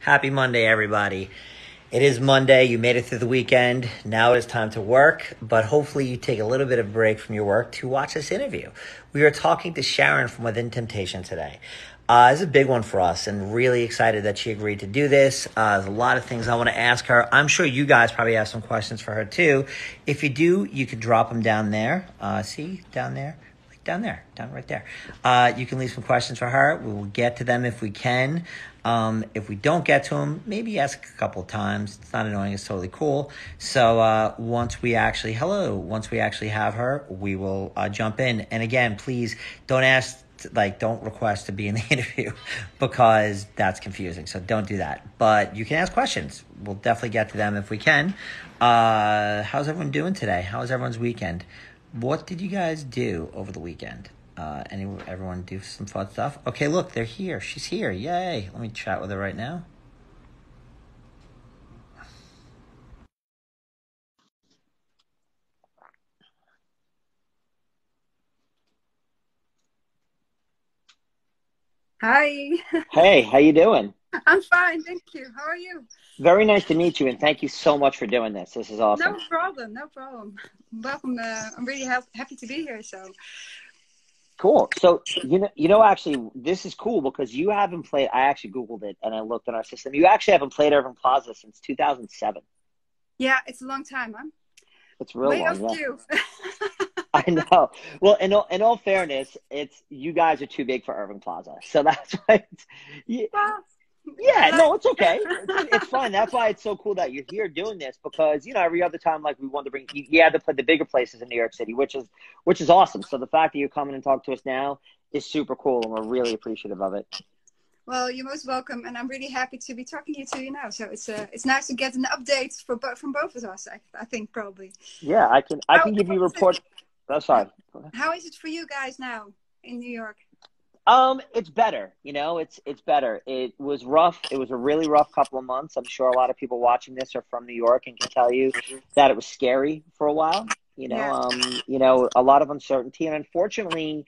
Happy Monday, everybody. It is Monday. You made it through the weekend. Now it is time to work, but hopefully you take a little bit of break from your work to watch this interview. We are talking to Sharon from Within Temptation today. This is a big one for us and really excited that she agreed to do this. There's a lot of things I want to ask her. I'm sure you guys probably have some questions for her too. If you do, you can drop them down there. See, down there? Down right there. You can leave some questions for her. We will get to them if we can. If we don't get to them, maybe ask a couple of times. It's not annoying. It's totally cool. So once we actually have her, we will jump in. And again, please don't request to be in the interview because that's confusing. So don't do that. But you can ask questions. We'll definitely get to them if we can. How's everyone doing today? How was everyone's weekend? What did you guys do over the weekend? Everyone do some fun stuff? Okay, look, they're here. She's here. Yay. Let me chat with her right now. Hi. Hey, how you doing? I'm fine, thank you. How are you? Very nice to meet you, and thank you so much for doing this. This is awesome. No problem, no problem. Welcome. I'm really happy to be here. So, Cool. So, actually, this is cool because you haven't played, I actually Googled it and I looked in our system. You actually haven't played Irving Plaza since 2007. yeah, it's a long time, huh? It's real Way long, yeah. overdue. I know. Well, in all fairness, you guys are too big for Irving Plaza. So that's why Well, yeah, no, it's okay. It's fine. That's why it's so cool that you're here doing this because, every other time, like we wanted to bring, you had to play the bigger places in New York City, which is awesome. So the fact that you're coming and talk to us now is super cool and we're really appreciative of it. well, you're most welcome, and I'm really happy to be talking to you now. So it's nice to get an update from both of us. I think probably. Yeah, I can give you a report. Oh, sorry. How is it for you guys now in New York? It's better. It's better. It was rough. It was a really rough couple of months. I'm sure a lot of people watching this are from New York and can tell you that it was scary for a while. Yeah. A lot of uncertainty. And unfortunately,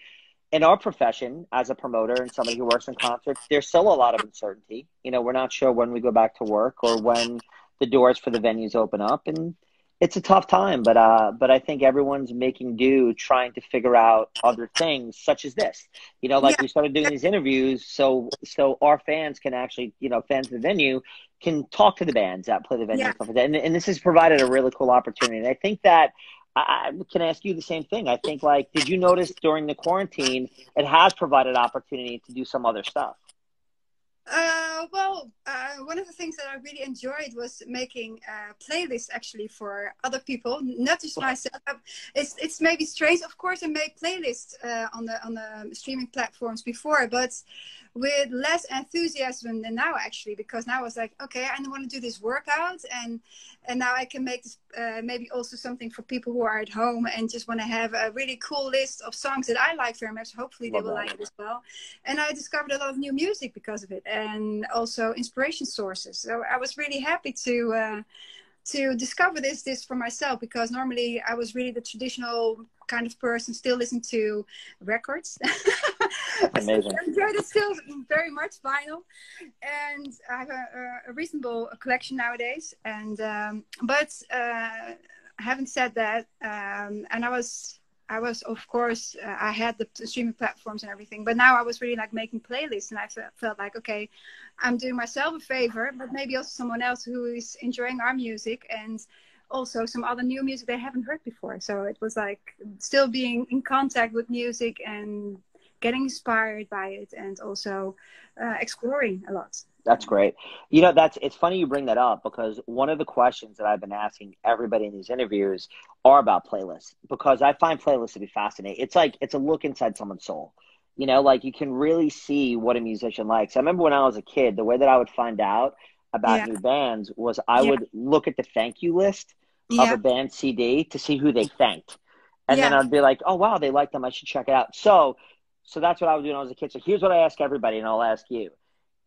in our profession as a promoter and somebody who works in concerts, there's still a lot of uncertainty. We're not sure when we go back to work or when the doors for the venues open up. And it's a tough time, but I think everyone's making do, trying to figure out other things such as this. Like Yeah. we started doing these interviews, so our fans can actually, fans of the venue can talk to the bands that play the venue Yeah. and stuff like that. And this has provided a really cool opportunity. And I think that I can ask you the same thing. I think, like, did you notice during the quarantine it has provided opportunity to do some other stuff? One of the things that I really enjoyed was making playlists actually for other people, not just myself. It's maybe strange. Of course, I made playlists on the streaming platforms before, but with less enthusiasm than now actually, because now I was like, okay, I want to do this workout, and now I can make this maybe also something for people who are at home and just want to have a really cool list of songs that I like very much. Hopefully they will like it as well. And I discovered a lot of new music because of it, and also inspiration sources. So I was really happy to discover this for myself, because normally I was really the traditional kind of person, still listen to records. Amazing. I enjoyed it still very much, vinyl, and I have a reasonable collection nowadays. And but having said that, and I was, of course, I had the streaming platforms and everything, but now I was really like making playlists, and I felt like, okay, I'm doing myself a favor, but maybe also someone else who is enjoying our music, and also some other new music they haven't heard before. So it was like still being in contact with music and getting inspired by it, and also exploring a lot. That's great. It's funny you bring that up because one of the questions that I've been asking everybody in these interviews are about playlists, because I find playlists to be fascinating. It's a look inside someone's soul. Like you can really see what a musician likes. I remember when I was a kid, the way that I would find out about Yeah. new bands was I Yeah. would look at the thank you list of Yeah. a band CD to see who they thanked. And then Yeah. I'd be like, oh, wow, they like them. I should check it out. So that's what I was doing when I was a kid. So here's what I ask everybody, and I'll ask you.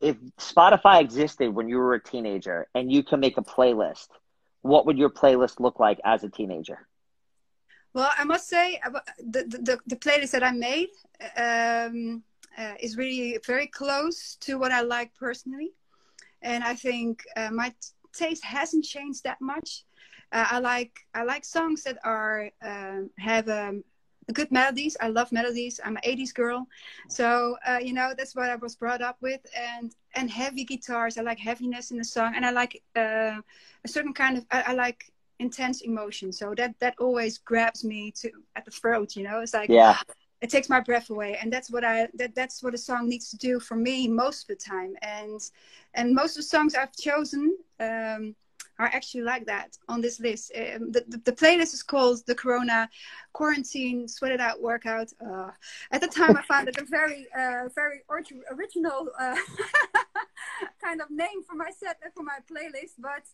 If Spotify existed when you were a teenager and you can make a playlist, what would your playlist look like as a teenager? Well, I must say the playlist that I made is really very close to what I like personally. and I think my taste hasn't changed that much. I like songs that are have good melodies. I love melodies. I'm an 80s girl, so you know, that's what I was brought up with. And heavy guitars. I like heaviness in the song, and I like a certain kind of. I like intense emotion. So that always grabs me to at the throat. You know, it's like, Yeah. It takes my breath away, and that's what that's what a song needs to do for me most of the time. And most of the songs I've chosen are actually like that on this list. The playlist is called the Corona Quarantine Sweat It Out Workout. At the time, I found it a very original kind of name for my set for my playlist, but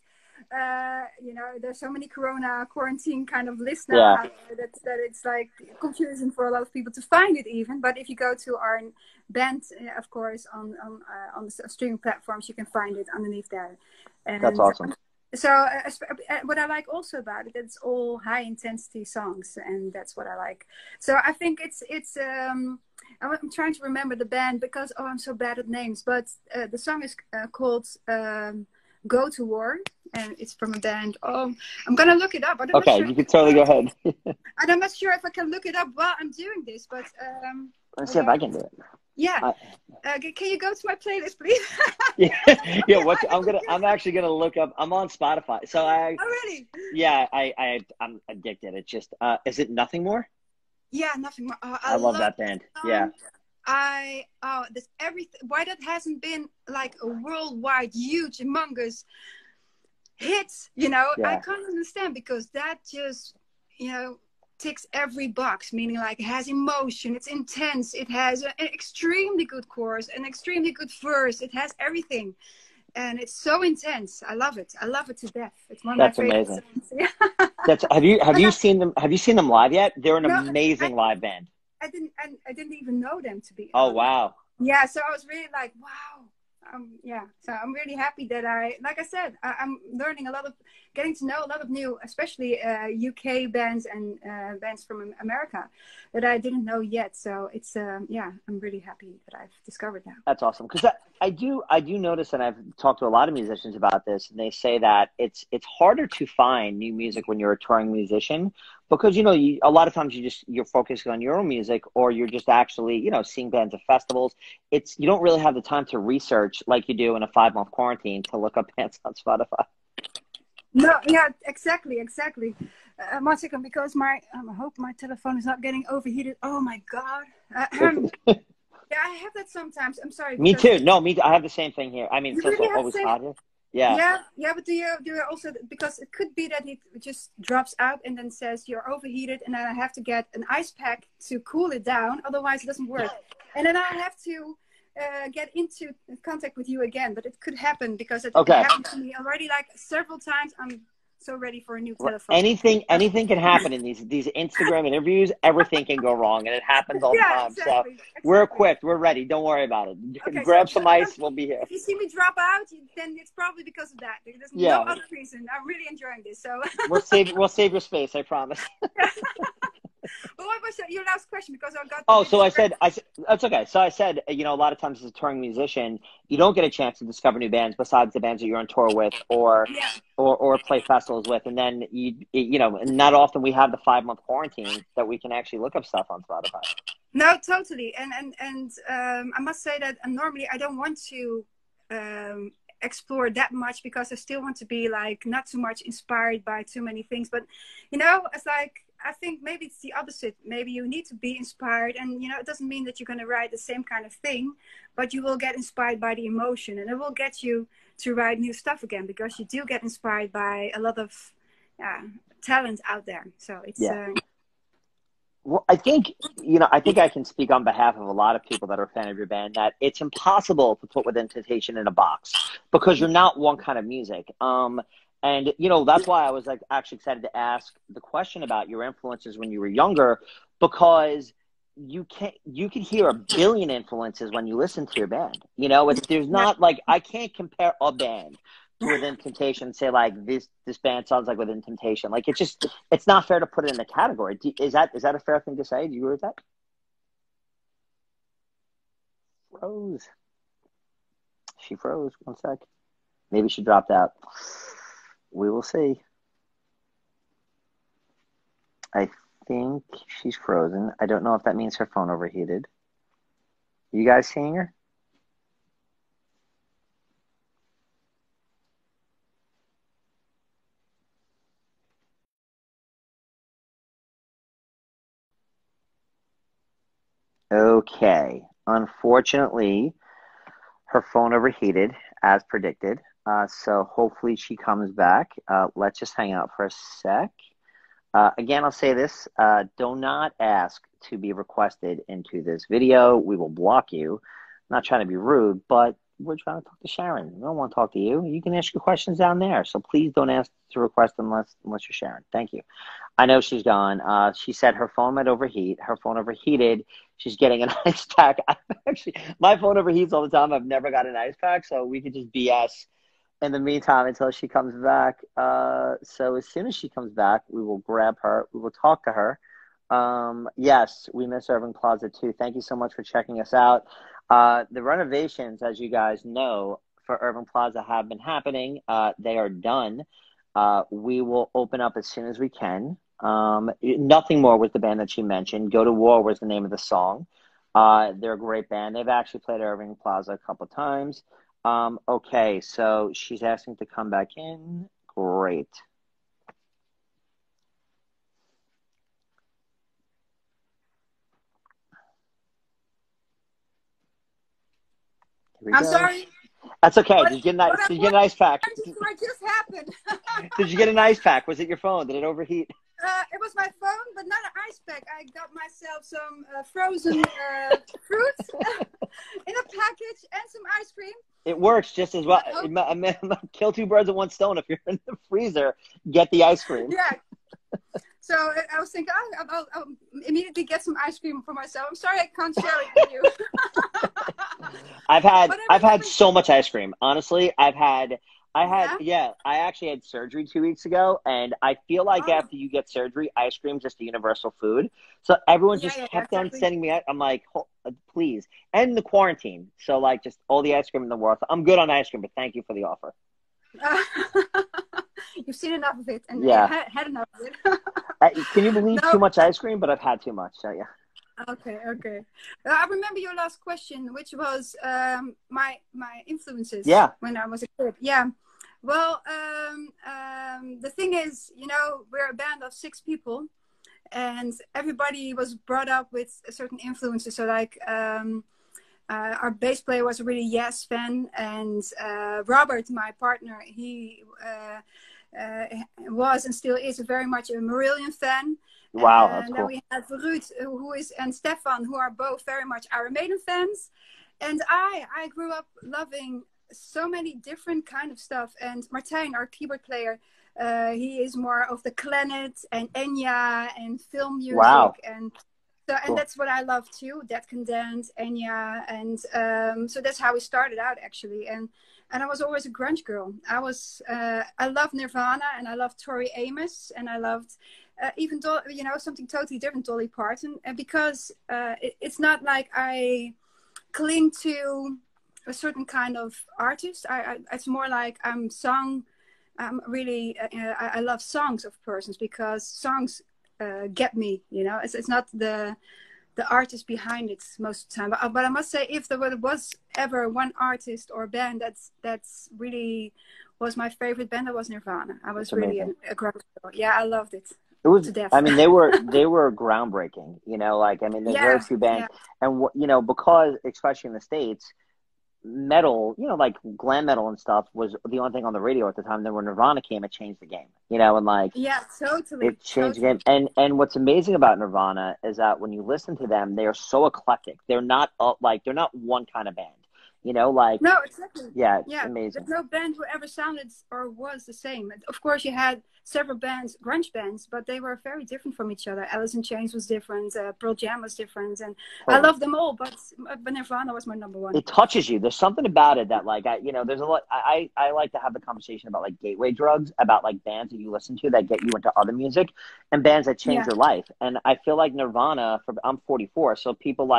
you know, there's so many Corona quarantine kind of lists now that it's like confusing for a lot of people to find it even. But if you go to our band, of course, on the streaming platforms, you can find it underneath there. And that's awesome. So what I like also about it, it's all high intensity songs, and that's what I like. So I think it's I'm trying to remember the band because I'm so bad at names, but the song is called Go to War, and it's from a band. I'm gonna look it up. Okay, you can totally go ahead. And I'm not sure if I can look it up while I'm doing this, but let's see if I can do it. Yeah. Can you go to my playlist, please? Yeah. I'm actually gonna look up. I'm on Spotify, so Oh, really? Yeah, I'm addicted. It's just, is it Nothing More? Yeah, Nothing More. I love that band. Yeah. This everything. Why that hasn't been like a worldwide, huge, humongous hit? You know, I can't understand, because that just, you know, ticks every box, meaning like it has emotion, it's intense, it has an extremely good chorus, an extremely good verse, it has everything, and it's so intense. I love it to death. It's one of my favorite songs. That's have you seen them live yet? They're an amazing live band. I didn't even know them, to be honest. Oh, wow. Yeah, so I was really like, wow. Yeah, so I'm really happy that like I said, I'm learning getting to know a lot of new, especially UK bands and bands from America that I didn't know yet. So it's, yeah, I'm really happy that I've discovered that. That's awesome. Because I do notice, and I've talked to a lot of musicians about this, and they say that it's harder to find new music when you're a touring musician, because, you know, a lot of times you're focusing on your own music, or you're just actually, you know, seeing bands at festivals. You don't really have the time to research like you do in a 5-month quarantine to look up bands on Spotify. No, yeah, exactly. 1 second, because I hope my telephone is not getting overheated. Oh my God. Yeah, I have that sometimes. I'm sorry. Me too. No, I have the same thing here. I mean, it's really also always hot here. Yeah. Yeah, but do you also, because it could be that it just drops out and then says you're overheated, and then I have to get an ice pack to cool it down, otherwise it doesn't work. And then I have to get into contact with you again, but it could happen because it happened to me already like several times. I'm so ready for a new telephone. Anything can happen in these Instagram interviews. Everything can go wrong, and it happens all the time. Exactly. We're equipped. We're ready. Don't worry about it. Okay, grab some ice. We'll be here. If you see me drop out, then it's probably because of that. There's no other reason. I'm really enjoying this. So we'll save your space. I promise. But what was your last question? Because I got. I said that's okay. So I said, you know, a lot of times as a touring musician, you don't get a chance to discover new bands besides the bands that you're on tour with, or play festivals with, and then you know, not often we have the 5-month quarantine that we can actually look up stuff on Spotify. No, totally, and I must say that normally I don't want to explore that much, because I still want to be like not too much inspired by too many things. But you know, it's like, I think maybe it's the opposite. Maybe you need to be inspired, and you know, it doesn't mean that you're going to write the same kind of thing, but you will get inspired by the emotion, and it will get you to write new stuff again, because you do get inspired by a lot of talent out there. So it's well, I think I can speak on behalf of a lot of people that are a fan of your band, that it's impossible to put Within Temptation in a box, because you're not one kind of music. And, you know, that's why I was like actually excited to ask the question about your influences when you were younger, because you can hear a billion influences when you listen to your band. You know, there's not like, I can't compare a band to Within Temptation and say like this band sounds like Within Temptation. Like it's not fair to put it in the category. Is that a fair thing to say? Do you agree with that? Froze. She froze. 1 sec. Maybe she dropped out. We will see. I think she's frozen. I don't know if that means her phone overheated. You guys seeing her? Okay. Unfortunately, her phone overheated as predicted. So hopefully she comes back. Let's just hang out for a sec. Again, I'll say this. Do not ask to be requested into this video. We will block you. I'm not trying to be rude, but we're trying to talk to Sharon. We don't want to talk to you. You can ask your questions down there. So please don't ask to request unless you're Sharon. Thank you. I know she's gone. She said her phone might overheat. Her phone overheated. She's getting an ice pack. Actually, my phone overheats all the time. I've never got an ice pack, so we could just BS in the meantime until she comes back. So as soon as she comes back, we will grab her. We will talk to her. Yes, we miss Irving Plaza too. Thank you so much for checking us out. The renovations, as you guys know, for Irving Plaza have been happening. They are done. We will open up as soon as we can. Nothing More was the band that she mentioned. Go to War was the name of the song. They're a great band. They've actually played Irving Plaza a couple times. Okay, so she's asking to come back in. Great. I'm sorry. That's okay. Did you get an ice pack? What just happened? Did you get an ice pack? Was it your phone? Did it overheat? It was my phone, but not an ice pack. I got myself some frozen fruits in a package and some ice cream. It works just as well. Kill two birds with one stone. If you're in the freezer, get the ice cream. Yeah. So I was thinking, I'll immediately get some ice cream for myself. I'm sorry I can't share it with you. I've had so much ice cream. Honestly, I actually had surgery 2 weeks ago, and I feel like after you get surgery, ice cream is just a universal food. So everyone just kept on sending me. I'm like, please, and the quarantine. So like, just all the ice cream in the world. I'm good on ice cream, but thank you for the offer. You've seen enough of it, and had enough of it. Can you believe too much ice cream? But I've had too much. So yeah. Okay. I remember your last question, which was my influences. Yeah. When I was a kid. Yeah. Well, the thing is, we're a band of 6 people, and everybody was brought up with certain influences. So like, our bass player was a really Yes fan, and Robert, my partner, he was and still is very much a Marillion fan. Wow, that's and cool. then we have Ruud, and Stefan, who are both very much Iron Maiden fans. And I grew up loving so many different kind of stuff. And Martijn, our keyboard player, he is more of the Clannad and Enya and film music. Wow. And that's what I love too. Dead Can Dance, Enya, and so that's how we started out actually. And I was always a grunge girl. I loved Nirvana, and I loved Tori Amos, and I loved even something totally different, Dolly Parton. And because it's not like I cling to a certain kind of artist. It's more like I love songs of persons, because songs get me. It's not the artist behind it most of the time. But I must say, if there was ever one artist or band that's really was my favorite band, that was Nirvana. I was really a grunge girl. Yeah, I loved it. It was, I mean, they were groundbreaking, there's very few bands. Yeah. And, because, especially in the States, metal, like glam metal and stuff was the only thing on the radio at the time. Then when Nirvana came, it changed the game, and like, yeah, totally. It changed the game. And what's amazing about Nirvana is that when you listen to them, they are so eclectic. They're not they're not one kind of band. No, exactly. Yeah, it's amazing. There's no band who ever sounded or was the same. Of course, you had several bands, grunge bands, but they were very different from each other. Alice in Chains was different. Pearl Jam was different, and I love them all. But Nirvana was my number one. It touches you. There's something about it that, like, there's a lot. I like to have the conversation about like gateway drugs, about like bands that you listen to that get you into other music, and bands that change your life. And I feel like Nirvana. I'm 44, so people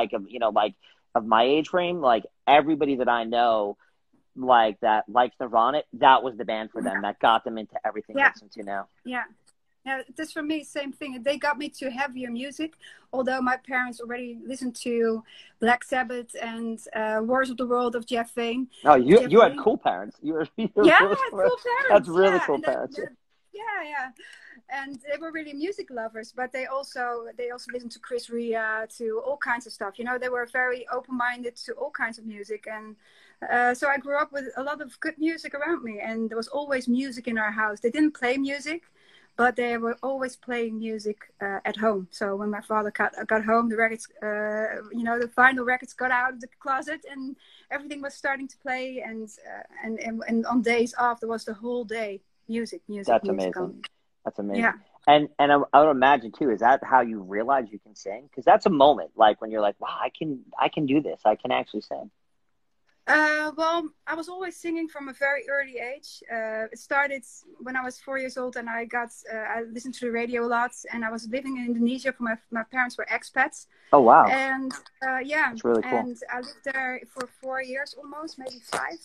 of my age frame, like everybody that I know like that likes Nirvana, that was the band for them. That got them into everything they listen to now. Yeah. Yeah, this for me, same thing. They got me to heavier music, although my parents already listened to Black Sabbath and Wars of the World of Jeff Vane. Oh, you had cool parents. You were yeah, really I had cool parents. That's really cool parents. Yeah. And they were really music lovers, but they also listened to Chris Rea, to all kinds of stuff. You know, they were very open-minded to all kinds of music. And so I grew up with a lot of good music around me, and there was always music in our house. They didn't play music, but they were always playing music at home. So when my father got home, the records, the vinyl records got out of the closet, and everything was starting to play. And on days off, there was the whole day music. That's amazing. That's amazing. Yeah. And I would imagine too, is that how you realize you can sing? Because that's a moment, like when you're like, wow, I can do this. I can actually sing. Well, I was always singing from a very early age. It started when I was 4 years old, and I listened to the radio a lot. And I was living in Indonesia. My parents were expats. Oh wow! And that's really cool. And I lived there for 4 years, almost, maybe 5.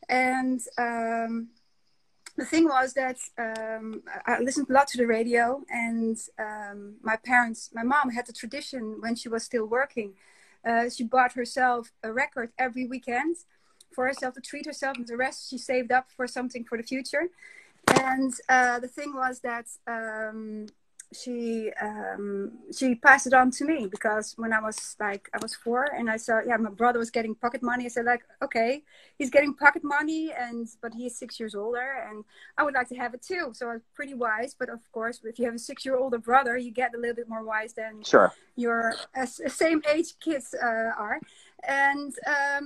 And the thing was that I listened a lot to the radio, and my mom had the tradition when she was still working. She bought herself a record every weekend for herself to treat herself, and the rest she saved up for something for the future. And the thing was that she passed it on to me, because when I was 4, and I saw my brother was getting pocket money. I said, like, okay, he's getting pocket money, but he's 6 years older, and I would like to have it too. So I was pretty wise, but of course, if you have a 6-year older brother, you get a little bit more wise than your same age kids are. And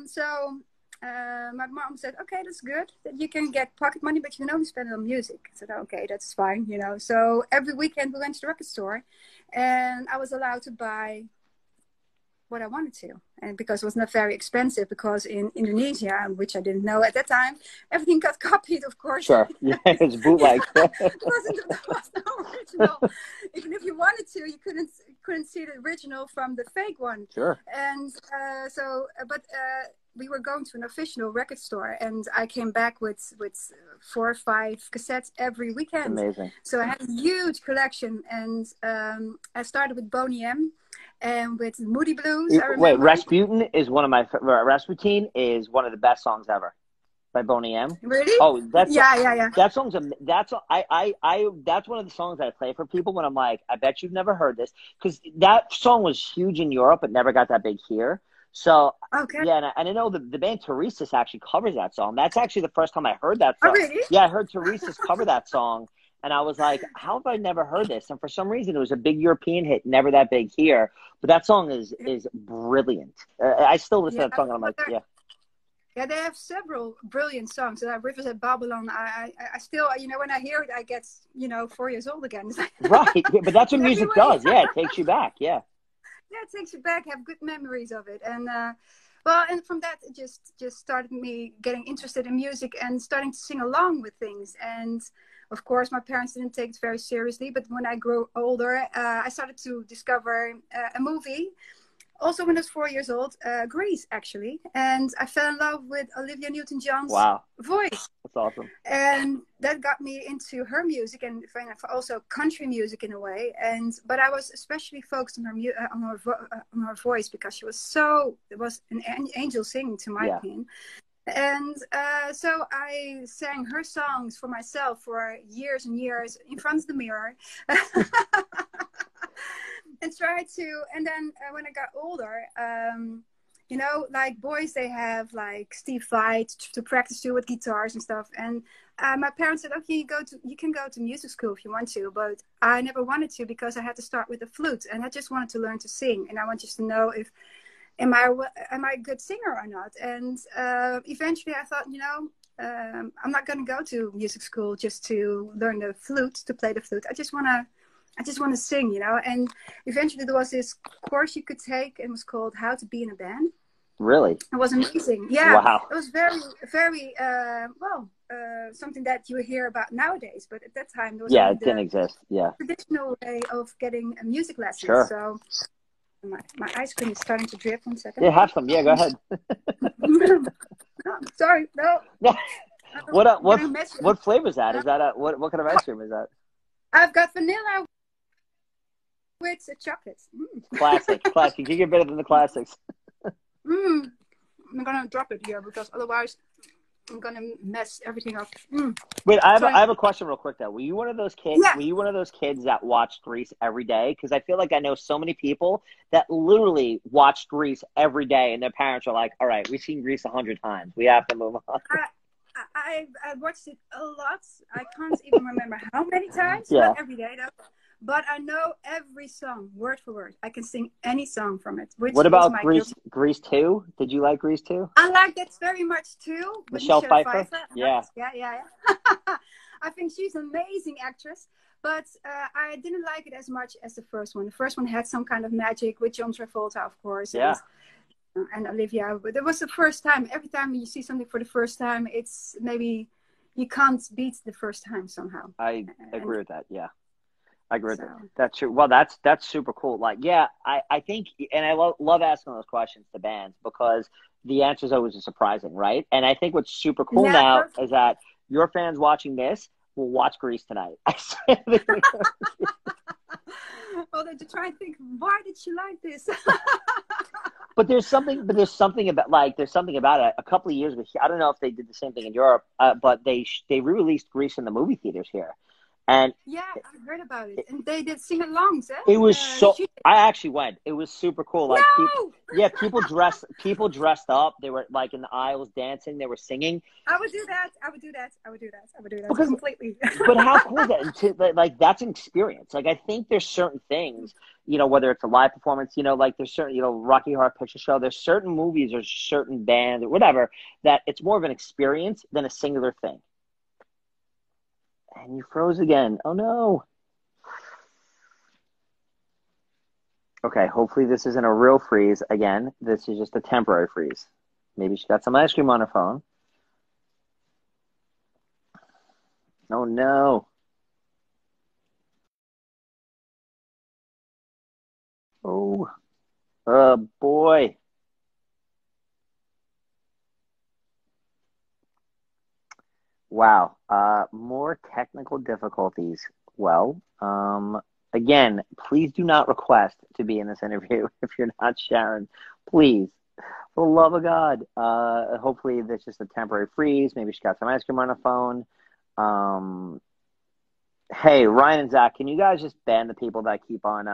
so my mom said, okay, that's good that you can get pocket money, but you can only spend it on music. I said, okay, that's fine, you know. So every weekend we went to the record store, and I was allowed to buy what I wanted to. And because it was not very expensive, because in Indonesia, which I didn't know at that time, everything got copied, of course. Sure. Yeah, it's bootleg. There was no original. Even if you wanted to, you couldn't see the original from the fake one. Sure. And we were going to an official record store, and I came back with 4 or 5 cassettes every weekend. Amazing. So I had a huge collection, and I started with Boney M and with Moody Blues. Wait, Rasputin is one of my Rasputin is one of the best songs ever by Boney M. Really? Oh, that's yeah. That song's that's one of the songs I play for people when I'm like, I bet you've never heard this, because that song was huge in Europe but never got that big here. So, okay. Yeah, and I know the band Teresa's actually covers that song. That's actually the first time I heard that song. Oh, really? Yeah, I heard Teresa's cover that song, and I was like, how have I never heard this? And for some reason, it was a big European hit, never that big here. But that song is brilliant. I still listen to that song, and I'm like, yeah. Yeah, they have several brilliant songs. Rivers at Babylon, I still, when I hear it, I get, 4 years old again. Right, yeah, but that's what music does. Yeah, it takes you back, yeah. Yeah, it takes you back. Have good memories of it, and and from that, it just started me getting interested in music and starting to sing along with things. And of course, my parents didn't take it very seriously. But when I grew older, I started to discover a movie. Also, when I was 4 years old, Grease, actually, and I fell in love with Olivia Newton-John's voice. That's awesome. And that got me into her music, and also country music in a way. But I was especially focused on her voice, because it was an angel singing, to my opinion. And so I sang her songs for myself for years and years in front of the mirror. And then when I got older, like boys, they have like Steve Vai to practice too with guitars and stuff. And my parents said, okay, you can go to music school if you want to, but I never wanted to, because I had to start with the flute, and I just wanted to learn to sing. And I wanted to know am I a good singer or not? And eventually I thought, I'm not going to go to music school just to learn the flute, to play the flute. I just want to sing, and eventually there was this course you could take, and it was called How to Be in a Band. Really? It was amazing. Yeah. Wow. It was very, very, something that you hear about nowadays, but at that time, there was it didn't exist. Yeah. Traditional way of getting a music lesson. Sure. So my ice cream is starting to drip. 1 second. Yeah, have some. Yeah, go ahead. No, sorry, no. What flavor is that? Is that what kind of ice cream is that? I've got vanilla with chocolate. Classic. You can get better than the classics. I'm gonna drop it here because otherwise I'm gonna mess everything up. Wait, I have a question real quick though. Were you one of those kids? Yeah. Were you one of those kids that watched Grease every day? Because I feel like I know so many people that literally watched Grease every day, and their parents are like, "All right, we've seen Grease 100 times. We have to move on." I watched it a lot. I can't even remember how many times. Yeah. Not every day though. But I know every song, word for word. I can sing any song from it. What about Grease 2? Did you like Grease 2? I like that very much too. Michelle Pfeiffer? Yeah. Yeah. I think she's an amazing actress. But I didn't like it as much as the first one. The first one had some kind of magic with John Travolta, of course. Yeah. And Olivia. But it was the first time. Every time you see something for the first time, it's maybe you can't beat the first time somehow. I agree with that, yeah. I agree with that. That's true. Well, that's super cool. Like, yeah, I think, and I love asking those questions to bands because the answer is always surprising, right? And I think what's super cool now is that your fans watching this will watch Grease tonight. Well, they try and think, why did she like this? But there's something about it. A couple of years ago, I don't know if they did the same thing in Europe, but they re-released Grease in the movie theaters here. And yeah, I heard about it. And they did sing-alongs, eh? It was I actually went. It was super cool. Like, no! People dressed up. They were like in the aisles dancing. They were singing. I would do that. Because, completely. But how cool is that? Like, that's an experience. Like, I think there's certain things, whether it's a live performance, like there's certain, Rocky Horror Picture Show. There's certain movies or certain bands or whatever that it's more of an experience than a singular thing. And you froze again. Oh, no. Okay, hopefully this isn't a real freeze again. This is just a temporary freeze. Maybe she got some ice cream on her phone. Oh, no. Oh, boy. Wow. More technical difficulties. Well, again, please do not request to be in this interview if you're not Sharon. Please. For the love of God. Hopefully there's just a temporary freeze. Maybe she got some ice cream on her phone. Hey, Ryan and Zach, can you guys just ban the people that keep on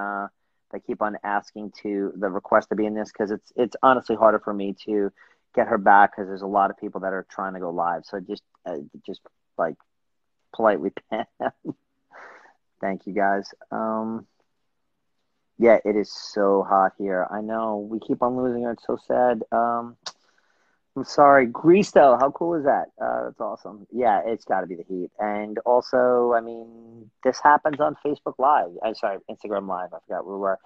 asking to the request to be in this? Because it's honestly harder for me to get her back because there's a lot of people that are trying to go live. So just like politely ban them. Thank you guys. Yeah, it is so hot here. I know we keep on losing her. It's so sad. I'm sorry. Grease though, how cool is that? That's awesome. Yeah, it's got to be the heat. And also, I mean, this happens on Facebook Live. I'm sorry, Instagram Live. I forgot where we were.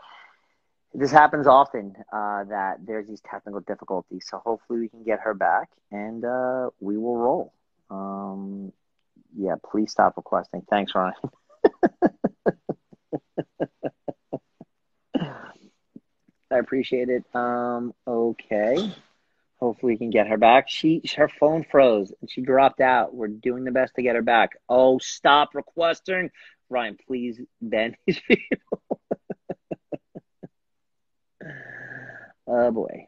This happens often that there's these technical difficulties. So hopefully we can get her back and we will roll. Yeah, please stop requesting. Thanks, Ryan. I appreciate it. Okay. Hopefully we can get her back. Her phone froze and she dropped out. We're doing the best to get her back. Oh, stop requesting. Ryan, please ban these people. Oh boy.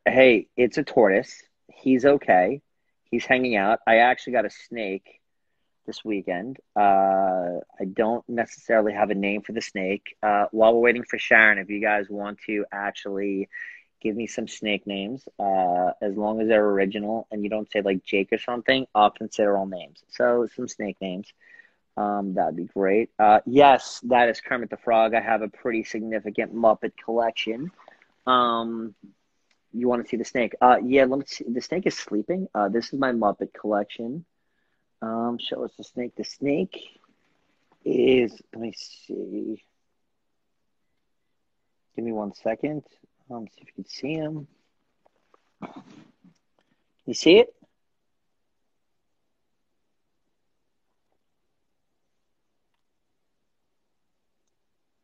Hey, it's a tortoise. He's okay. He's hanging out. I actually got a snake this weekend. I don't necessarily have a name for the snake. While we're waiting for Sharon, if you guys want to actually give me some snake names, as long as they're original and you don't say like Jake or something, I'll consider all names. So some snake names. That'd be great. Yes, that is Kermit the Frog. I have a pretty significant Muppet collection. You want to see the snake? Yeah, let me see. The snake is sleeping. This is my Muppet collection. Show us the snake. The snake is, let me see. Give me 1 second. See if you can see him. You see it?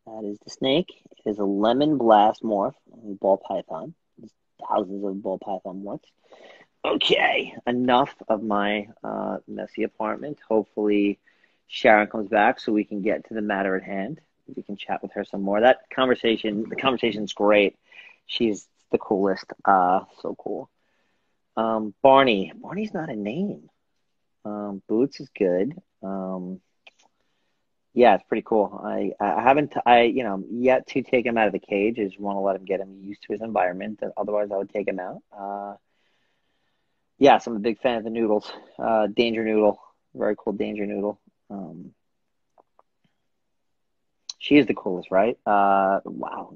That is the snake. is a lemon blast morph, ball python. There's thousands of ball python morphs. Okay, enough of my messy apartment. Hopefully Sharon comes back so we can get to the matter at hand. We can chat with her some more. The conversation's great. She's the coolest. So cool. Barney's not a name. Boots is good. Yeah, it's pretty cool. I haven't yet to take him out of the cage. I just want to let him get him used to his environment. Otherwise, I would take him out. Yes, I'm a big fan of the noodles. Danger Noodle, very cool Danger Noodle. She is the coolest, right? Wow,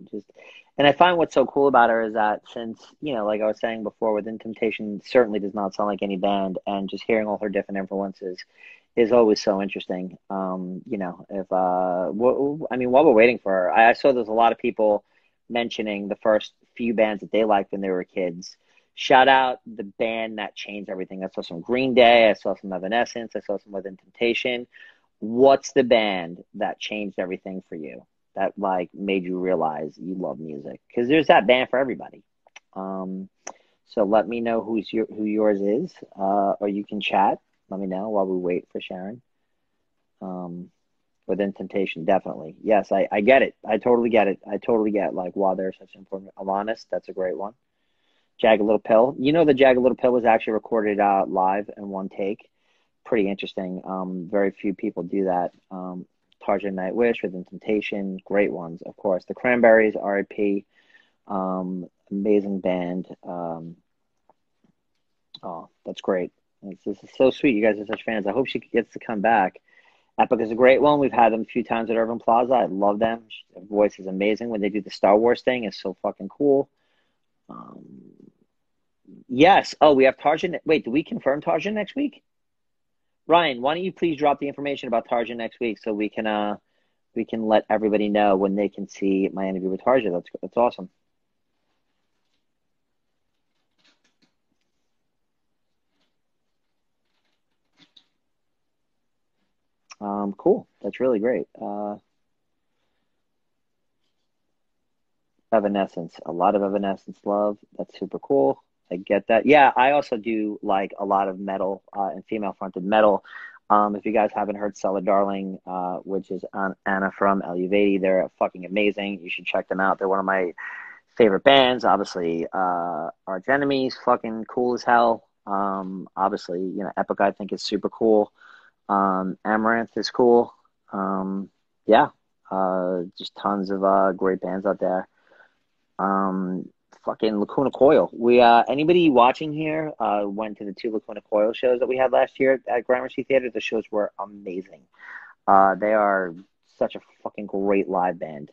and I find what's so cool about her is that since, like I was saying before, Within Temptation certainly does not sound like any band, and just hearing all her different influences is always so interesting. While we're waiting for her, I saw there's a lot of people mentioning the first few bands that they liked when they were kids. Shout out the band that changed everything. I saw some Green Day, I saw some Evanescence, I saw some Within Temptation. What's the band that changed everything for you? That made you realize you love music? Because there's that band for everybody. So let me know who yours is, or you can chat. Let me know while we wait for Sharon. Within Temptation, definitely. Yes, I get it. I totally get it. I totally get why they're such an important. Alanis, that's a great one. Jagged Little Pill. The Jagged Little Pill was actually recorded live in one take. Pretty interesting. Very few people do that. Tarzan Nightwish, Within Temptation, great ones, of course. The Cranberries, R.I.P. Amazing band. Oh, that's great. This is so sweet. You guys are such fans. I hope she gets to come back. Epic is a great one. We've had them a few times at Irving Plaza. I love them. Their voice is amazing. When they do the Star Wars thing, it's so fucking cool. Yes. Oh, we have Tarzan. Wait, do we confirm Tarzan next week? Ryan, why don't you please drop the information about Tarzan next week so we can let everybody know when they can see my interview with Tarzan. That's awesome. Cool. That's really great. Evanescence. A lot of Evanescence love. That's super cool. I get that. Yeah, I also do like a lot of metal and female-fronted metal. If you guys haven't heard Cellar Darling, which is Anna from Eluvati, they're fucking amazing. You should check them out. They're one of my favorite bands. Obviously, Arch Enemies, fucking cool as hell. Obviously, Epic I think is super cool. Amaranth is cool. Yeah, just tons of great bands out there. Fucking Lacuna Coil. We anybody watching here went to the 2 Lacuna Coil shows that we had last year at Gramercy Theater. The shows were amazing. They are such a fucking great live band.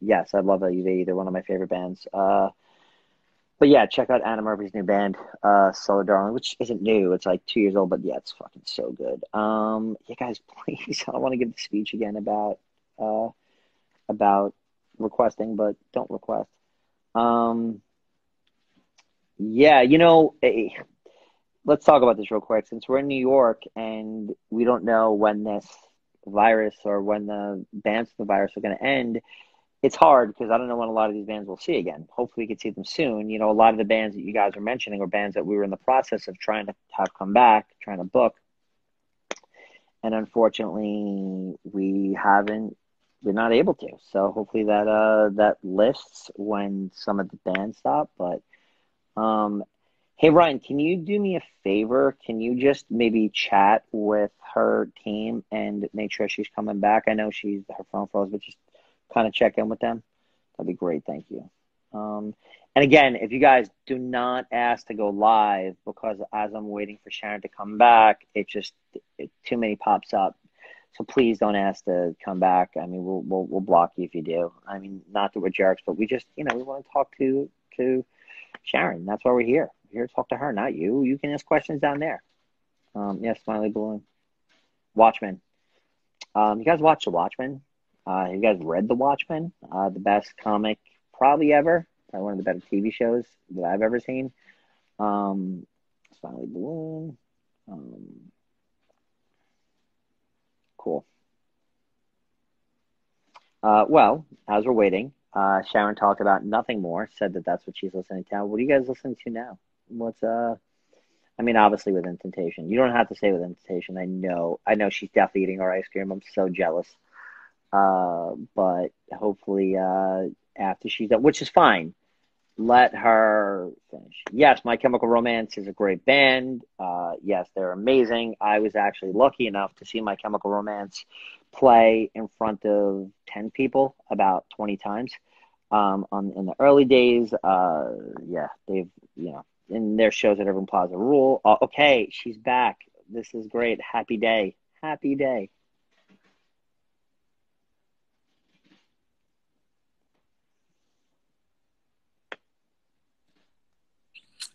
Yes, I love LUV. They're one of my favorite bands. But yeah, check out Anna Murphy's new band, Cellar Darling, which isn't new. It's 2 years old, but yeah, it's fucking so good. Yeah, guys, please, I don't want to give the speech again about requesting, but don't request. Yeah, let's talk about this real quick. Since we're in New York and we don't know when this virus or when the bans of the virus are going to end, it's hard because I don't know when a lot of these bands we'll see again. Hopefully we can see them soon. A lot of the bands that you guys are mentioning are bands that we were in the process of trying to have come back, trying to book. And unfortunately, we're not able to. So hopefully that lifts when some of the bands stop. But hey, Ryan, can you do me a favor? Can you just maybe chat with her team and make sure she's coming back? I know her phone froze, but just kind of check in with them. That'd be great. Thank you. And again, if you guys do not ask to go live, because as I'm waiting for Sharon to come back, too many pops up. So please don't ask to come back. I mean, we'll block you if you do. I mean, not that we're jerks, but we just, we want to talk to Sharon. That's why we're here. We're here to talk to her, not you. You can ask questions down there. Yeah, Smiley Balloon. Watchmen. You guys watch The Watchmen? You guys read The Watchmen? The best comic probably ever. Probably one of the better TV shows that I've ever seen. Smiley Balloon. Cool. Well, as we're waiting, Sharon talked about Nothing More, said that that's what she's listening to. What are you guys listening to now? What's I mean, obviously Within Temptation. You don't have to say Within Temptation. I know she's definitely eating our ice cream. I'm so jealous. But hopefully, after she's done, which is fine, let her finish. Yes, My Chemical Romance is a great band. Yes, they're amazing. I was actually lucky enough to see My Chemical Romance play in front of 10 people about 20 times. In the early days, yeah, they've, in their shows at Irving Plaza rule. Okay, she's back. This is great. Happy day. Happy day.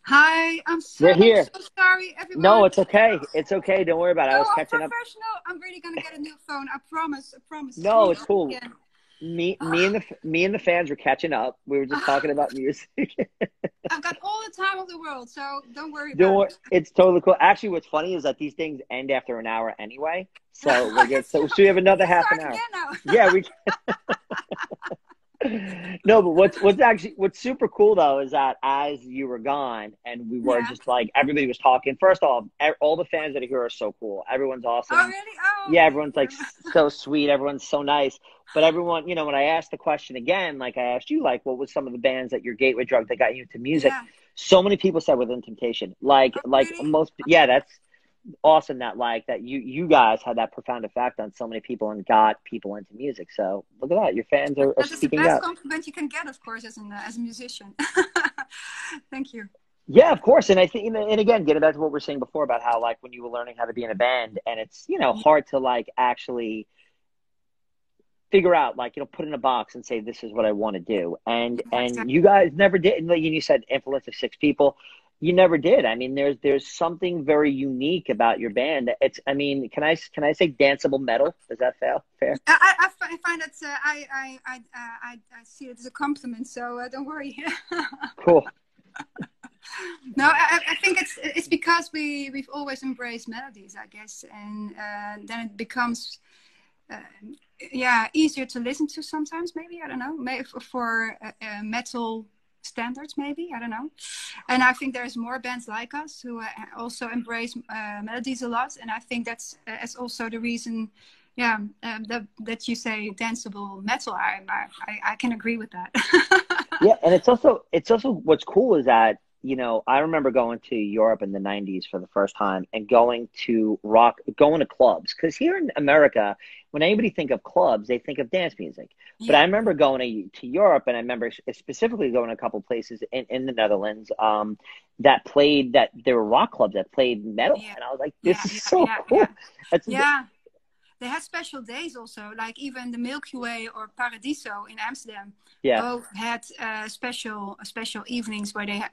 Hi, We're here. so sorry, everyone. No, it's okay. It's okay. Don't worry about it. I was catching up. Professional. I'm really gonna get a new phone. I promise. No, it's cool. Me and the fans were catching up. We were just talking about music. I've got all the time of the world, so don't worry. It's totally cool. Actually, what's funny is that these things end after an hour anyway, so we're good. So we have another half an hour. Yeah, we. No, but what's super cool though is that as you were gone and we were just like everybody was talking. First off, all the fans that are here are so cool. Everyone's awesome. Oh really? Oh. Yeah, everyone's like so sweet. Everyone's so nice. But everyone, when I asked the question again, like I asked you, like what was some of the bands that your gateway drug that got you into music? Yeah. So many people said Within Temptation. Like really? most. Yeah, that's awesome that you guys had that profound effect on so many people and got people into music. So look at that, your fans are speaking up. That's the best compliment you can get, of course, as a musician. Thank you. Yeah, of course. And I think, and again, getting back to what we were saying before about how like when you were learning how to be in a band and it's hard to like actually figure out, like, put in a box and say this is what I want to do, and you guys never did. Like you said, influence of 6 people. You never did. I mean, there's something very unique about your band. It's, I mean, can I say danceable metal? Is that fair? I find that I see it as a compliment. So don't worry. Cool. No, I think it's because we've always embraced melodies, I guess, and then it becomes easier to listen to sometimes. Maybe I don't know. Maybe for metal standards, maybe, I don't know. And I think there's more bands like us who also embrace melodies a lot, and I think that's also the reason that you say danceable metal. I can agree with that. Yeah, and it's also what's cool is that I remember going to Europe in the 90s for the first time and going to clubs, because here in America, when anybody think of clubs, they think of dance music. Yeah. But I remember going to Europe, and I remember specifically going to a couple places in the Netherlands that there were rock clubs that played metal, and I was like, this is so cool. Yeah. They had special days also, like even the Milky Way or Paradiso in Amsterdam. Both had special evenings where they had,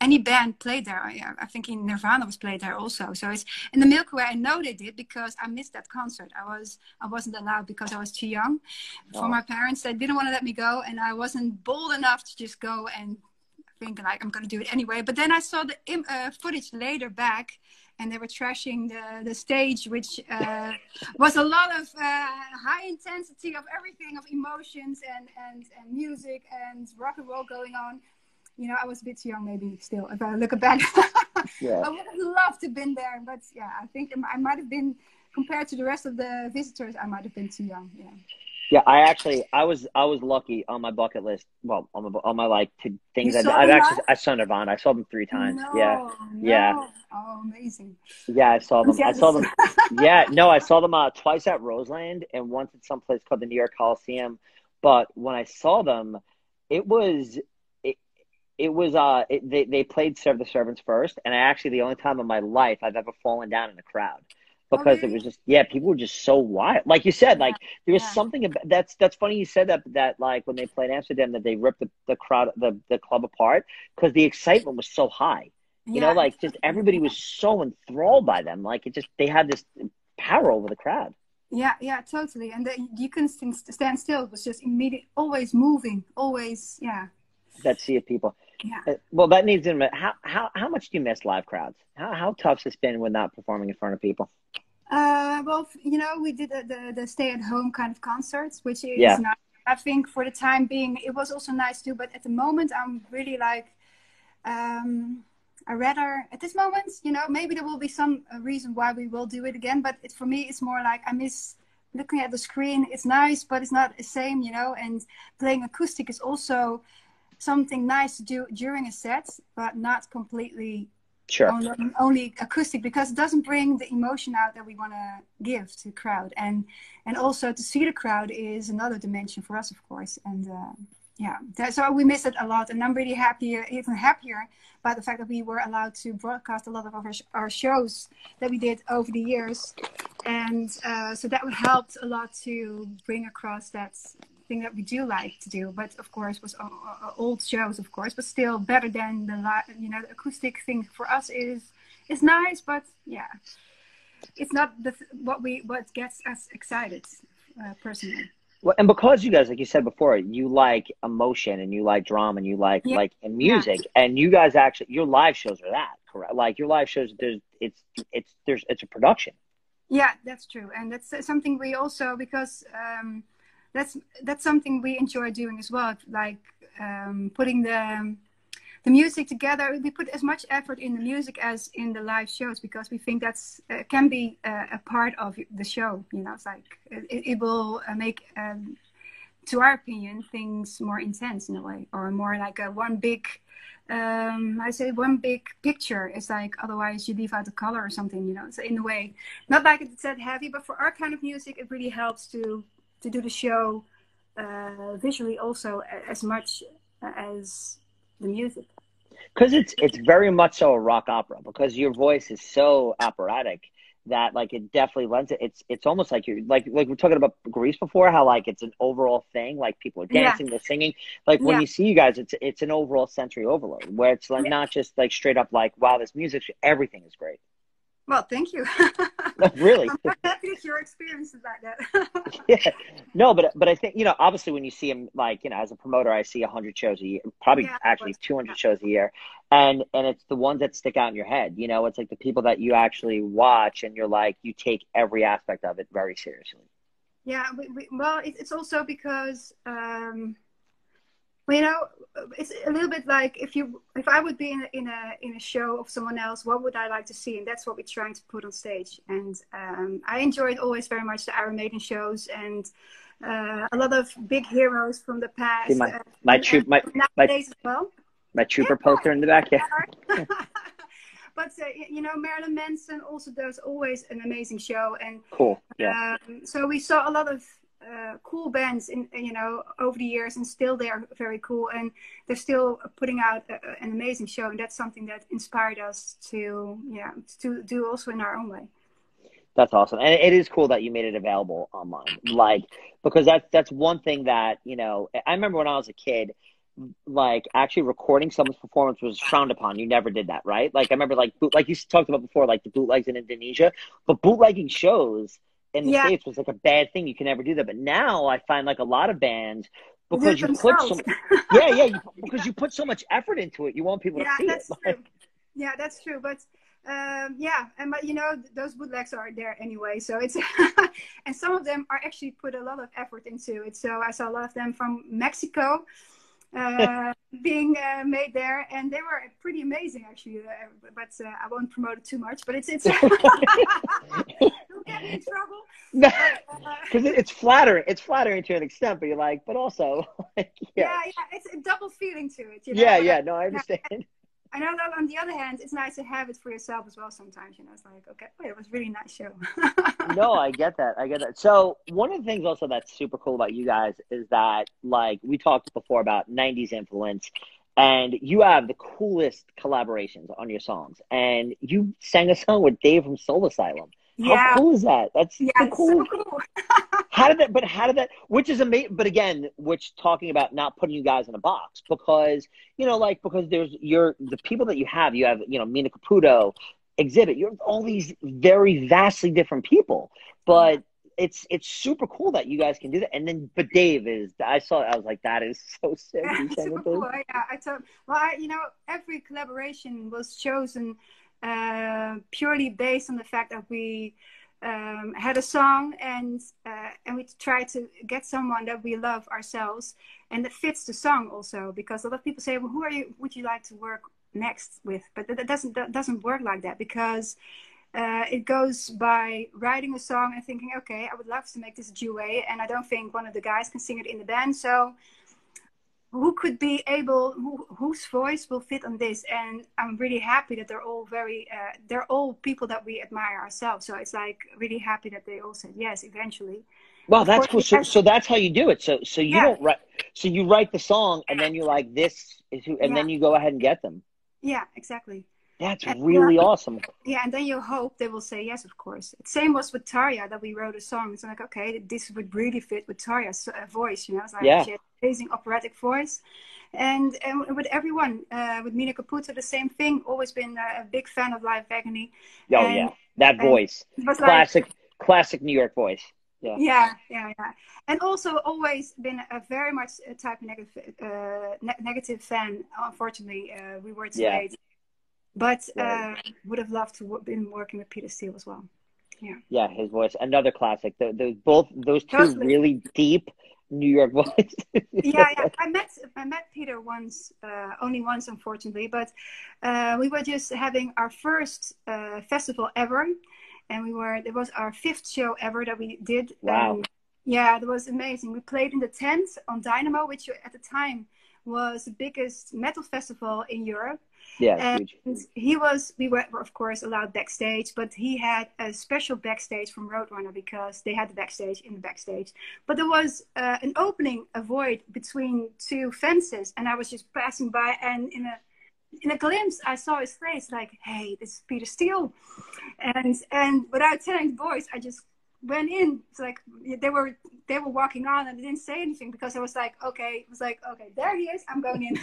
any band played there. I think Nirvana was played there also. So it's in the Milky Way. I know they did because I missed that concert. I wasn't allowed because I was too young for my parents. They didn't want to let me go, and I wasn't bold enough to just go and think like I'm going to do it anyway. But then I saw the footage later back, and they were trashing the stage, which was a lot of high intensity of everything, of emotions and music and rock and roll going on. I was a bit too young, maybe still, if I look back. I would have loved to have been there, but I think I might have been, compared to the rest of the visitors, I might have been too young. Yeah, I was lucky on my bucket list. Well, on my things I saw Nirvana. I saw them 3 times. No. Oh, amazing. Yeah, I saw them. I saw them twice at Roseland and once at some place called the New York Coliseum. But when I saw them, they played Serve the Servants first, and the only time in my life I've ever fallen down in a crowd. Because it was just, people were just so wild. Like you said, like there was something about that's funny you said that like when they played Amsterdam that they ripped the crowd, the club apart because the excitement was so high. Like just everybody was so enthralled by them. Like they had this power over the crowd. Yeah, totally. And you couldn't stand still. It was just immediate, always moving, always, That sea of people. Yeah. Well, that needs to. How much do you miss live crowds? How tough's it been when not performing in front of people? Well, we did the stay at home kind of concerts, which is not I think for the time being, it was also nice too. But at the moment, I'm really like, I rather at this moment, you know, maybe there will be some reason why we will do it again. But for me, it's more like I miss looking at the screen. It's nice, but it's not the same, you know. And playing acoustic is also something nice to do during a set, but not completely only acoustic, because it doesn't bring the emotion out that we want to give to the crowd. And also to see the crowd is another dimension for us, of course. And so we miss it a lot. And I'm really happy, even happier about the fact that we were allowed to broadcast a lot of our shows that we did over the years. And so that helped a lot to bring across that thing that we do like to do, but of course was old shows, of course, but still better than the the acoustic thing for us is nice, but yeah, it's not what gets us excited personally. Well, and because you guys, like you said before, you like emotion and you like drama and you like in music, and you guys actually, your live shows are that, correct? Like your live shows, it's a production. Yeah, that's true, and that's something we also, because that's something we enjoy doing as well, like putting the music together. We put as much effort in the music as in the live shows, because we think that's can be a part of the show, you know. It's like it will make to our opinion things more intense in a way, or more like one big one big picture. It's like, otherwise you leave out the color or something, you know. So in a way, not like it's that heavy, but for our kind of music it really helps to do the show visually also as much as the music. Because it's very much so a rock opera, because your voice is so operatic that like it definitely lends it. It's almost like you're like we're talking about Grease before, how like it's an overall thing, like people are dancing, they're singing. Like when you see you guys, it's an overall sensory overload, where it's like not just like straight up like, wow, this music, everything is great. Well, thank you. Really? I'm happy that your experience is like that. Yeah. No, but I think, you know, obviously when you see him, like, you know, as a promoter, I see 100 shows a year, probably actually 200 shows a year. And it's the ones that stick out in your head. You know, it's like the people that you actually watch and you're like, you take every aspect of it very seriously. Yeah. Well, it's also because, you know, it's a little bit like if I would be in a show of someone else, what would I like to see? And that's what we're trying to put on stage. And I enjoyed always very much the Iron Maiden shows, and a lot of big heroes from the past. See my nowadays as well. My trooper poster in the back here. But you know, Marilyn Manson also does always an amazing show, and cool. Yeah. So we saw a lot of cool bands in, you know, over the years, and still they are very cool, and they're still putting out an amazing show, and that's something that inspired us to do also in our own way. That's awesome. And it is cool that you made it available online, like, because that's one thing that, you know, I remember when I was a kid, like actually recording someone's performance was frowned upon. You never did that, right? Like I remember like you talked about before, like the bootlegs in Indonesia, but bootlegging shows in the States was like a bad thing. You can never do that. But now I find like a lot of bands, because you put so because you put so much effort into it, you want people to see it. True. Yeah, that's true. But but you know, those bootlegs are there anyway, so it's and some of them are actually put a lot of effort into it. So I saw a lot of them from Mexico being made there, and they were pretty amazing actually, but I won't promote it too much, but it's don't get me in trouble, because it's flattering to an extent, but you're like, but also like, it's a double feeling to it, you know? No, I understand. I know that on the other hand, it's nice to have it for yourself as well sometimes, you know. It's like, okay, wait, it was a really nice show. No, I get that. So one of the things also that's super cool about you guys is that, like, we talked before about 90s influence, and you have the coolest collaborations on your songs. And you sang a song with Dave from Soul Asylum. How cool is that? That's so cool. So cool. How did that, which is amazing, but again, which talking about not putting you guys in a box, because, you know, like, because there's the people that you have, you know, Mina Caputo, Exhibit, you're all these very vastly different people, but it's super cool that you guys can do that. And then, but Dave I was like, that is so sick. Yeah, super cool. Yeah, you know, every collaboration was chosen purely based on the fact that we had a song, and we try to get someone that we love ourselves and that fits the song also, because a lot of people say, well, would you like to work next with? But that doesn't work like that, because it goes by writing a song and thinking, okay, I would love to make this a duet, and I don't think one of the guys can sing it in the band, so who could be able, whose voice will fit on this? And I'm really happy that they're all they're all people that we admire ourselves. So it's like really happy that they all said yes eventually. Well, that's cool. So that's how you do it. So you don't write. So you write the song, and then you're like, this is who, and then you go ahead and get them. Yeah, exactly. That's really awesome. Yeah, and then you hope they will say yes, of course. Same was with Tarja, that we wrote a song. It's like, okay, this would really fit with Tarja's voice, you know. It's like she had an amazing operatic voice. And with everyone, with Mina Caputo, the same thing. Always been a big fan of Live Agony. That voice. Classic New York voice. Yeah. And also always been a very much type negative fan. Unfortunately, we were too late. But would have loved to been working with Peter Steele as well. Yeah, his voice, another classic. Those two really deep New York voices. I met Peter once, only once, unfortunately. But we were just having our first festival ever, and it was our 5th show ever that we did. Wow. Yeah, it was amazing. We played in the tent on Dynamo, which at the time was the biggest metal festival in Europe. Yeah, and huge. We were of course allowed backstage, but he had a special backstage from Roadrunner, because they had the backstage in the backstage. But there was an opening, a void between 2 fences, and I was just passing by, and in a glimpse I saw his face, like, hey, this is Peter Steele, and without telling the boys, I just went in. It's like they were walking on, and I didn't say anything, because I was like, okay, there he is, I'm going in.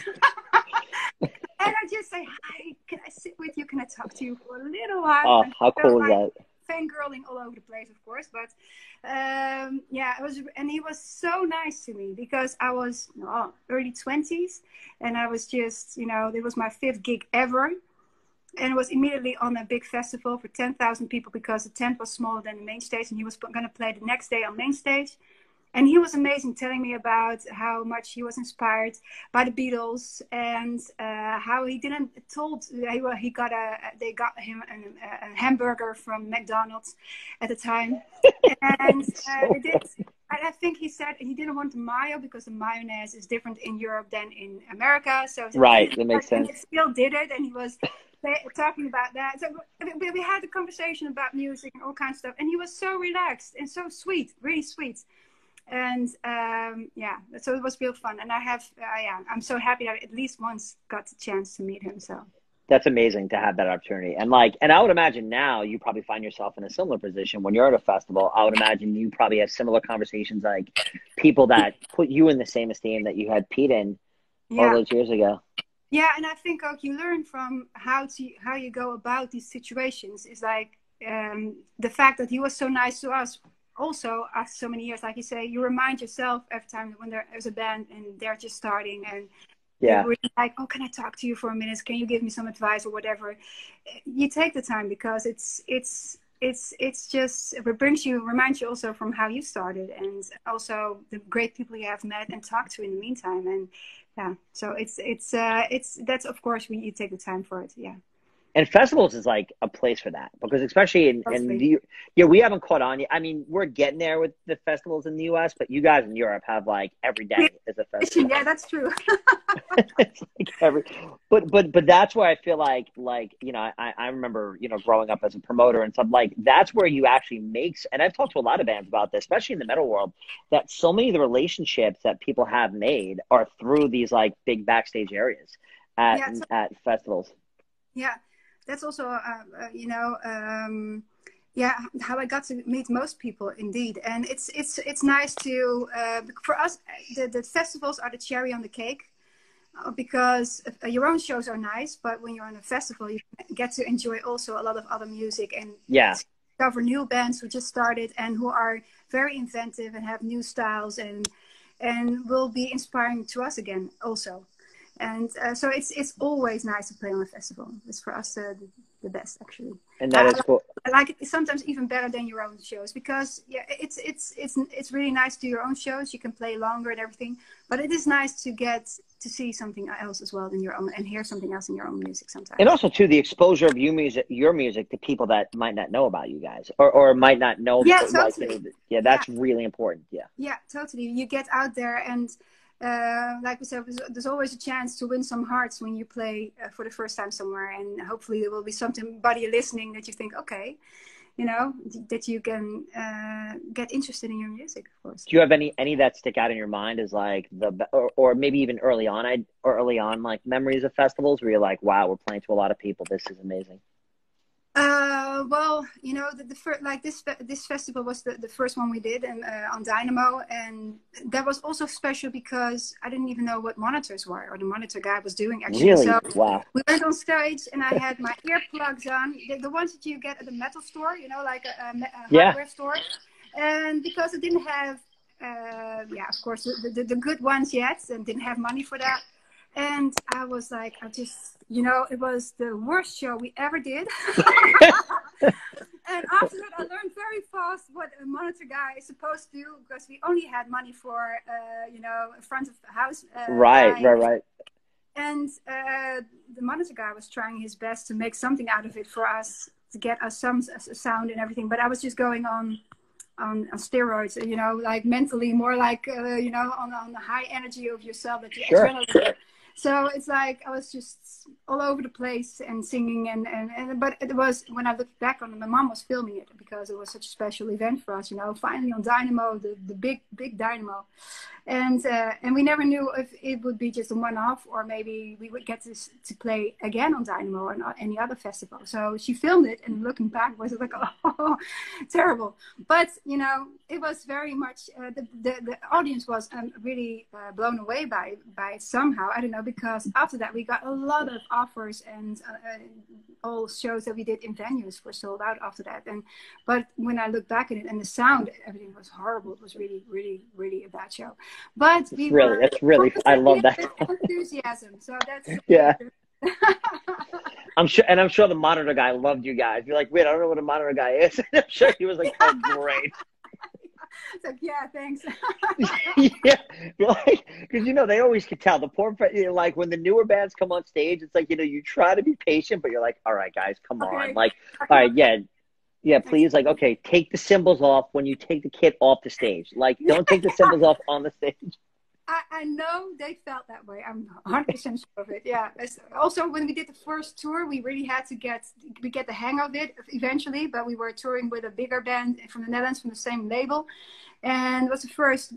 And I just say, hi, can I sit with you? Can I talk to you for a little while? Oh, how cool is that? Fangirling all over the place, of course. But it was, and he was so nice to me, because I was early 20s, and I was just, it was my 5th gig ever. And it was immediately on a big festival for 10,000 people, because the tent was smaller than the main stage, and he was going to play the next day on main stage. And he was amazing, telling me about how much he was inspired by the Beatles, and how he they got him a hamburger from McDonald's at the time, and I think he said he didn't want the mayo, because the mayonnaise is different in Europe than in America. So that makes sense. He still did it, and he was talking about that. So we had a conversation about music and all kinds of stuff, and he was so relaxed and so sweet, really sweet. And so it was real fun, and I'm so happy that I at least once got the chance to meet him. So that's amazing to have that opportunity. And I would imagine now you probably find yourself in a similar position when you're at a festival. I would imagine you probably have similar conversations, like people that put you in the same esteem that you had Pete in all those years ago. Yeah, and I think you learn from how you go about these situations. Is like the fact that he was so nice to us. Also, after so many years, like you say, you remind yourself every time when there's a band and they're just starting, and you're really like, oh, can I talk to you for a minute? Can you give me some advice or whatever? You take the time, because it's just, it reminds you also from how you started, and also the great people you have met and talked to in the meantime. And so that's, of course, you take the time for it. Yeah. And festivals is like a place for that, because especially in we haven't caught on yet. I mean, we're getting there with the festivals in the US, but you guys in Europe have like every day is a festival. Yeah, that's true. It's like but that's where I feel like I remember, growing up as a promoter and stuff, like that's where you actually and I've talked to a lot of bands about this, especially in the metal world, that so many of the relationships that people have made are through these like big backstage areas at festivals. Yeah. That's also, how I got to meet most people, indeed. And it's nice to, for us, the festivals are the cherry on the cake, because your own shows are nice, but when you're on a festival, you get to enjoy also a lot of other music, and discover new bands who just started and who are very inventive and have new styles, and will be inspiring to us again also. And so it's always nice to play on a festival. It's for us the best, actually. And that is cool. I like it sometimes even better than your own shows, because it's really nice to do your own shows. You can play longer and everything, but it is nice to get to see something else as well in your own, and hear something else in your own music sometimes. And also too, the exposure of your music to people that might not know about you guys, or might not know. Yeah, totally. That's really important. Yeah, totally. You get out there, and like we said, there's always a chance to win some hearts when you play for the first time somewhere, and hopefully there will be somebody listening that you think, okay, you know, that you can get interested in your music, of course. Do you have any that stick out in your mind as like or maybe even early on like memories of festivals where you're like, wow, we're playing to a lot of people, this is amazing? Well, you know, the first, like this festival was the first one we did, and on Dynamo, and that was also special because I didn't even know what monitors were, or the monitor guy was doing actually. Really? So wow. we went on stage, and I had my earplugs on, the ones that you get at the metal store, you know, like a hardware store, and because it didn't have, of course, the good ones yet, and didn't have money for that. And I was like, you know, it was the worst show we ever did. And after that, I learned very fast what a monitor guy is supposed to do, because we only had money for, you know, front of the house. Right. And the monitor guy was trying his best to make something out of it for us, to get us some sound and everything. But I was just going on steroids, you know, like mentally, more like, you know, on the high energy of yourself, that you adrenaline. So it's like I was just all over the place and singing, but it was, when I look back on it, my mom was filming it because it was such a special event for us, you know, finally on Dynamo, the big Dynamo. And we never knew if it would be just a one-off, or maybe we would get to play again on Dynamo or any other festival. So she filmed it, and looking back was like, oh, terrible. But, you know, it was very much, the audience was really blown away by it somehow. I don't know, because after that we got a lot of offers, and all shows that we did in venues were sold out after that. But when I look back at it, and the sound, everything was horrible. It was really, really, really a bad show. But that's really I love that enthusiasm. So that's I'm sure the monitor guy loved you guys. You're like, wait, I don't know what a monitor guy is. I'm sure he was like, oh, great. It's like, yeah, thanks. Yeah, like, because, you know, they always could tell the poor, you know, like when the newer bands come on stage, it's like, you know, you try to be patient, but you're like, all right, guys, come on, like, all right, yeah, please, like, okay, take the cymbals off when you take the kit off the stage. Like, don't take the cymbals off on the stage. I know they felt that way. I'm 100% sure of it. Yeah. Also, when we did the first tour, we really had to get the hang of it eventually. But we were touring with a bigger band from the Netherlands, from the same label, and it was the first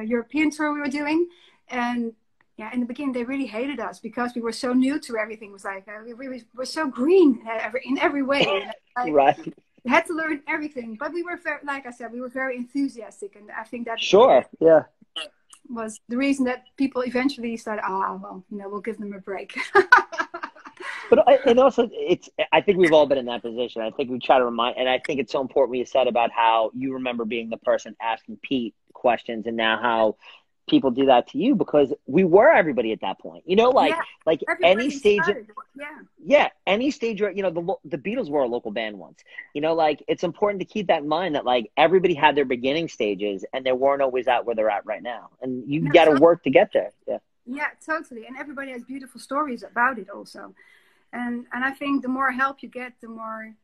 European tour we were doing. And yeah, in the beginning, they really hated us because we were so new to everything. It was like we were so green in every way. You know? Like, right. We had to learn everything, but we were very, like I said, we were very enthusiastic, and I think that was the reason that people eventually said, well, you know, we'll give them a break. But and also, I think we've all been in that position. I think we try to remind, and I think it's so important what you said about how you remember being the person asking Pete questions, and now how people do that to you, because we were everybody at that point, you know, like any stage, any stage, you know, the Beatles were a local band once, you know, like it's important to keep that in mind, that like everybody had their beginning stages, and they weren't always at where they're at right now, and you got to work to get there. Yeah, totally. And everybody has beautiful stories about it also, and I think the more help you get, the more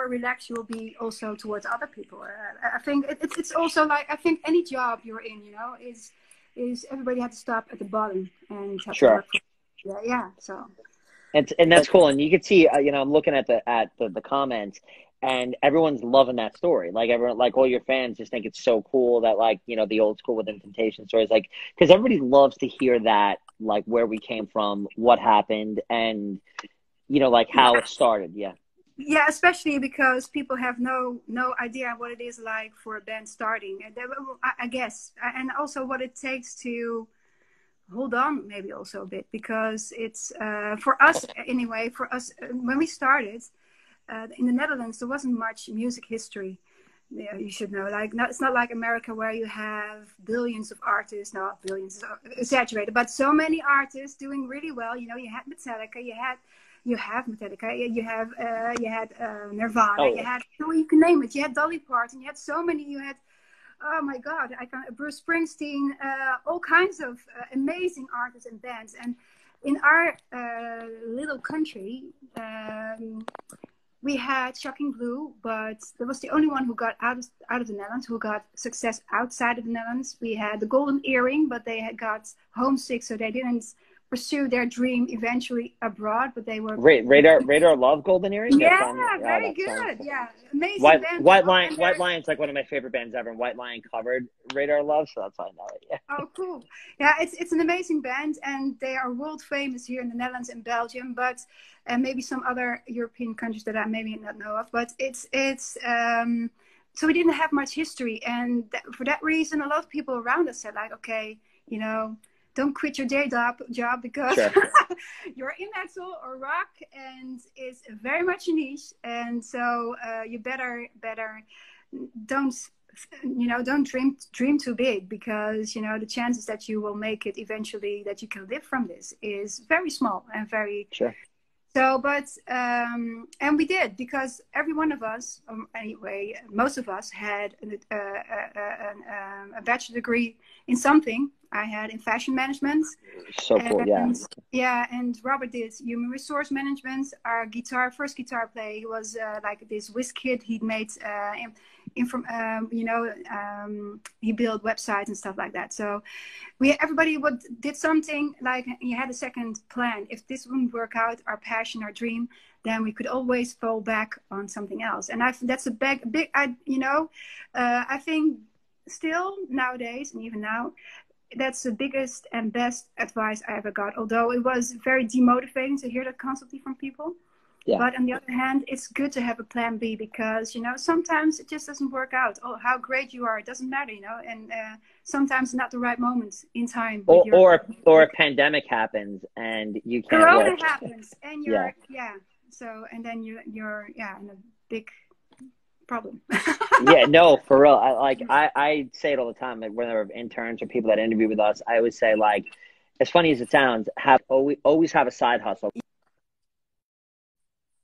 relaxed you will be also towards other people. I think it's also like, I think any job you're in, you know, is everybody had to stop at the bottom and have to work for, so. And that's cool. And you can see, you know, I'm looking at the comments, and everyone's loving that story. Like everyone, like all your fans just think it's so cool that, like, you know, the old school Within Temptation stories, like, because everybody loves to hear that, like where we came from, what happened, and, you know, like how it started. Yeah, especially because people have no idea what it is like for a band starting, I guess, and also what it takes to hold on, maybe also a bit, because it's for us anyway. For us, when we started in the Netherlands, there wasn't much music history. yeah, you should know. Like, it's not like America where you have billions of artists. No, billions is exaggerated, but so many artists doing really well. You know, you had Metallica, you have Metallica, you had Nirvana, you Oh, had, you know, you can name it. You had Dolly Parton, you had so many. You had, oh my God, I can Bruce Springsteen, all kinds of amazing artists and bands. And in our little country. We had Shocking Blue, but that was the only one who got out of the Netherlands, who got success outside of the Netherlands. We had the Golden Earring, but they had got homesick, so they didn't pursue their dream eventually abroad. But they were Radar Love Golden Earring. They're yeah, from very that song. good. Yeah, amazing band. White Lion's like one of my favorite bands ever. And White Lion covered Radar Love, so that's why I know it. Yeah. Oh, cool. Yeah, it's an amazing band, and they are world famous here in the Netherlands and Belgium, but and maybe some other European countries that I maybe not know of. But it's so we didn't have much history, and for that reason, a lot of people around us said like, okay, you know, don't quit your day job because Sure. you're in metal or rock, and it's very much a niche, and so you better don't. You know, don't dream too big, because you know the chances that you will make it eventually, that you can live from this, is very small and very Sure. so. But and we did, because every one of us, anyway, most of us had a bachelor degree in something. I had in fashion management. So cool, yeah. Yeah, and Robert did human resource management. Our first guitar player, he was like this whiz kid. He made he built websites and stuff like that. So everybody did something, like he had a second plan. If this wouldn't work out, our passion, our dream, then we could always fall back on something else. And that's a big. I think still nowadays, and even now, that's the biggest and best advice I ever got. Although it was very demotivating to hear that constantly from people. Yeah. But on the other hand, it's good to have a plan B, because, you know, sometimes it just doesn't work out. Oh, how great you are. It doesn't matter, you know, and sometimes not the right moment in time. Or a pandemic happens and you can't Corona work. happens and you're, so, and then you're in a big problem. Yeah, no, for real. I say it all the time, like whenever interns or people that interview with us, I always say, like, as funny as it sounds, always have a side hustle.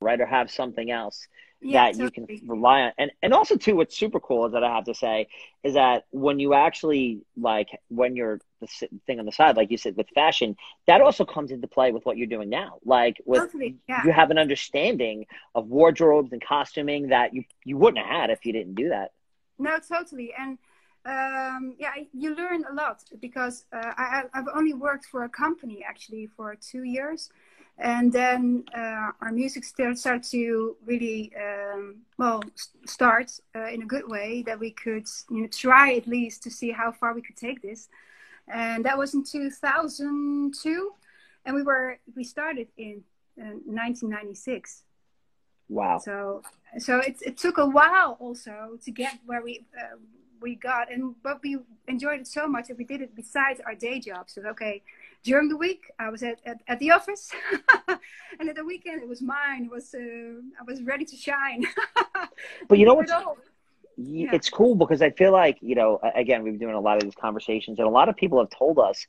Right, or have something else that you can rely on. And also too, what's super cool is that I have to say is that when you actually, like, when you're the thing on the side, like you said, with fashion, that also comes into play with what you're doing now. Like you have an understanding of wardrobes and costuming that you wouldn't have had if you didn't do that. No, totally. And you learn a lot, because I've only worked for a company actually for 2 years. And then our music started to really, start in a good way, that we could, you know, try at least to see how far we could take this. And that was in 2002, and we started in 1996. Wow. So it took a while also to get where we got, but we enjoyed it so much that we did it besides our day job. So during the week I was at the office, and at the weekend it was mine. I was ready to shine. But you know what? It's cool, because I feel like, you know, again, we've been doing a lot of these conversations, and a lot of people have told us,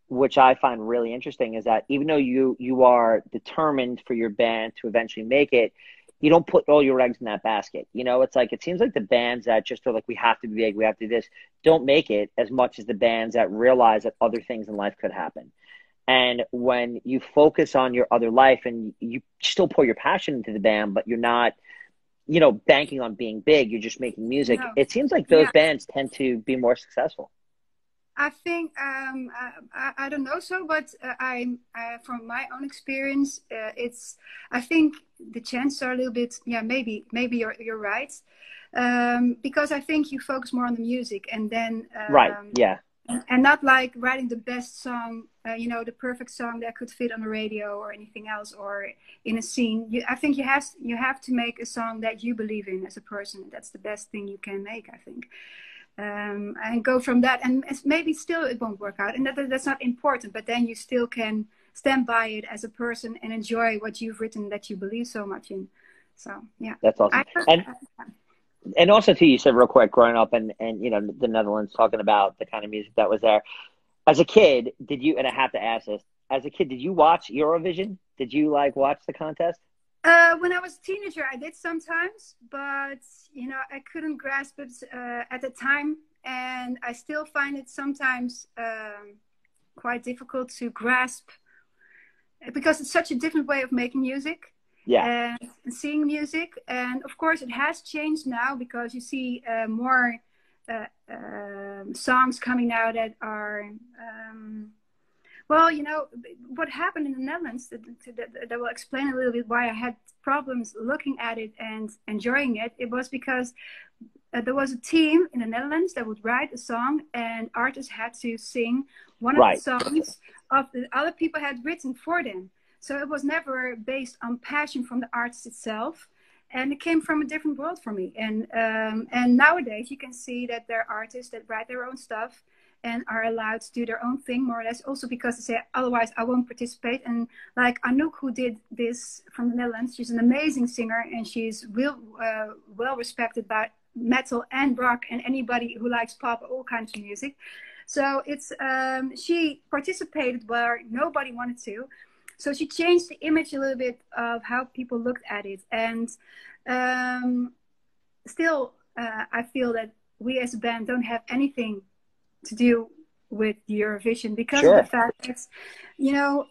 which I find really interesting, is that even though you are determined for your band to eventually make it, you don't put all your eggs in that basket. You know, it's like, it seems like the bands that just are like, we have to be big, we have to do this, don't make it as much as the bands that realize that other things in life could happen. And when you focus on your other life and you still pour your passion into the band, but you're not, you know, banking on being big, you're just making music. No. It seems like those bands tend to be more successful. I think I don't know so, but from my own experience, I think the chances are a little bit. Yeah, maybe you're right, because I think you focus more on the music, and then and not like writing the best song, you know, the perfect song that could fit on the radio or anything else, or in a scene. I think you have to make a song that you believe in as a person. That's the best thing you can make, I think. And go from that, and maybe still it won't work out, and that's not important, but then you still can stand by it as a person and enjoy what you've written that you believe so much in. So yeah, that's awesome. And also too, you said real quick, growing up in you know the Netherlands, talking about the kind of music that was there. As a kid, did you? And I have to ask this: as a kid, did you watch Eurovision? Did you like watch the contest? When I was a teenager, I did sometimes, but you know, I couldn't grasp it at the time, and I still find it sometimes quite difficult to grasp because it's such a different way of making music. Yeah. And seeing music, and of course it has changed now because you see more songs coming out that are well, you know, what happened in the Netherlands, that will explain a little bit why I had problems looking at it and enjoying it. It was because there was a team in the Netherlands that would write a song and artists had to sing one of the songs of the other people had written for them. So it was never based on passion from the artist itself. And it came from a different world for me. And nowadays you can see that there are artists that write their own stuff and are allowed to do their own thing, more or less, also because they say, otherwise I won't participate. And like Anouk, who did this from the Netherlands, she's an amazing singer and she's well respected by metal and rock and anybody who likes pop, all kinds of music. So it's she participated where nobody wanted to. So she changed the image a little bit of how people looked at it. And still, I feel that we as a band don't have anything to do with Eurovision because of the fact that, you know,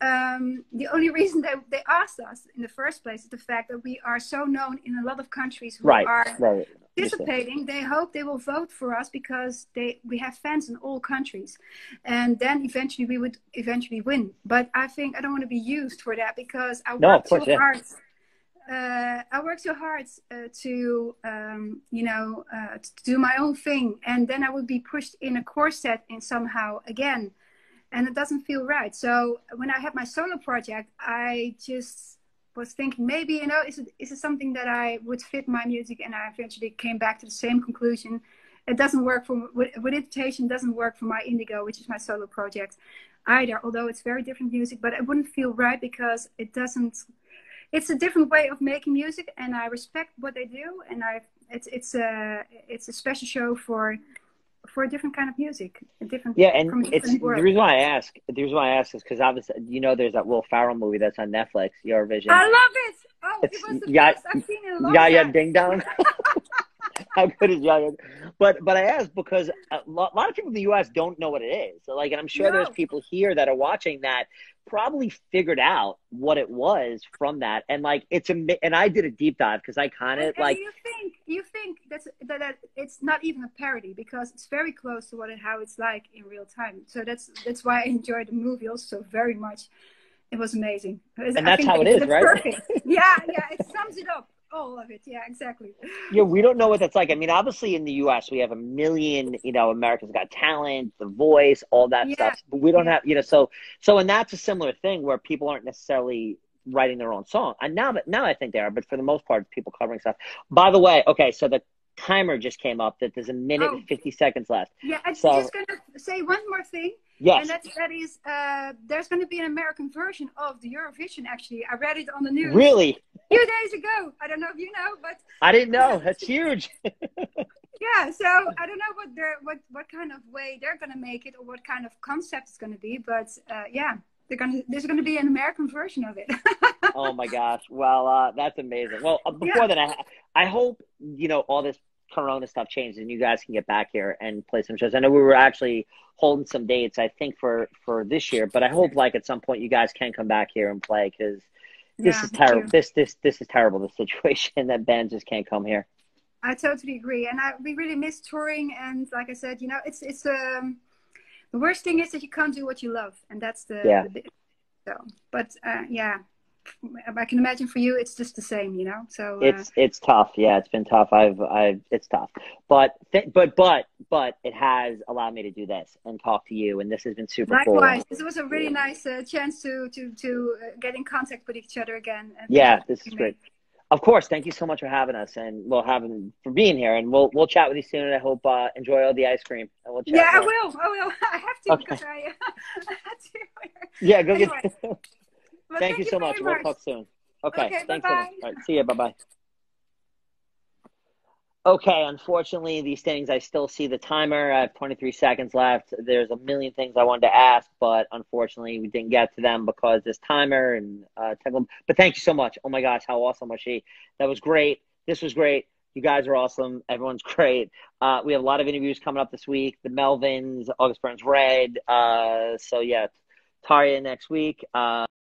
the only reason that they asked us in the first place is the fact that we are so known in a lot of countries who are participating. They hope they will vote for us because we have fans in all countries, and then eventually we would eventually win. But I think I don't want to be used for that because I work so hard. I work so hard to, you know, to do my own thing, and then I would be pushed in a corset in somehow again, and it doesn't feel right. So when I had my solo project, I just was thinking maybe, you know, is it something that I would fit my music, and I eventually came back to the same conclusion. It doesn't work for with Invitation, doesn't work for my Indigo, which is my solo project either. Although it's very different music, but it wouldn't feel right because it doesn't. It's a different way of making music, and I respect what they do. And it's a special show for a different kind of music, a different and it's the reason why I ask. The reason why I ask is because obviously, you know, there's that Will Ferrell movie that's on Netflix, Eurovision. I love it. Oh, it was the best I've seen in a long time. Ding Dong. How good is Yaya? But I ask because a lot of people in the U.S. don't know what it is. So like, and I'm sure there's people here that are watching that probably figured out what it was from that. And like, and I did a deep dive because I kind of like. You think that it's not even a parody because it's very close to how it's like in real time. So that's why I enjoyed the movie also very much. It was amazing. And that's how it is, right? Perfect. Yeah, it sums it up. All of it. Yeah, exactly. Yeah, we don't know what that's like. I mean, obviously in the U.S. we have a million, you know, Americans Got Talent, The Voice, all that stuff. But we don't have, you know, so and that's a similar thing where people aren't necessarily writing their own song. And now I think they are, but for the most part, people covering stuff. By the way, okay, so the timer just came up that there's a minute and 50 seconds left. Yeah, I'm just going to say one more thing. Yes. And that is, there's going to be an American version of the Eurovision, actually. I read it on the news. Really? A few days ago. I don't know if you know, but... I didn't know. That's huge. Yeah, so I don't know what kind of way they're going to make it or what kind of concept it's going to be, but yeah, there's going to be an American version of it. Oh my gosh. Well, that's amazing. Well, before that, I hope, you know, all this Corona stuff changes and you guys can get back here and play some shows. I know we were actually holding some dates, I think, for this year, but I hope like at some point you guys can come back here and play because this is terrible. This is terrible, the situation that bands just can't come here. I totally agree. And we really miss touring. And like I said, you know, it's the worst thing is that you can't do what you love. And that's but yeah, I can imagine for you, it's just the same, you know. So it's tough. Yeah, it's been tough. It's tough, but it has allowed me to do this and talk to you, and this has been super cool. Likewise, this was a really nice chance to get in contact with each other again. Yeah, this is great. Of course, thank you so much for having us, and for being here, and we'll chat with you soon. And I hope enjoy all the ice cream. And we'll chat. Yeah, I will. I have to because I had to. Yeah, go anyway. get. Well, thank you so much. We'll talk soon. Okay, thanks so much. All right, see you. Bye-bye. Okay, unfortunately, these things, I still see the timer. I have 23 seconds left. There's a million things I wanted to ask, but unfortunately, we didn't get to them because this timer and technical. But thank you so much. Oh my gosh, how awesome was she? That was great. This was great. You guys are awesome. Everyone's great. We have a lot of interviews coming up this week. The Melvins, August Burns Red. So yeah, Taria next week.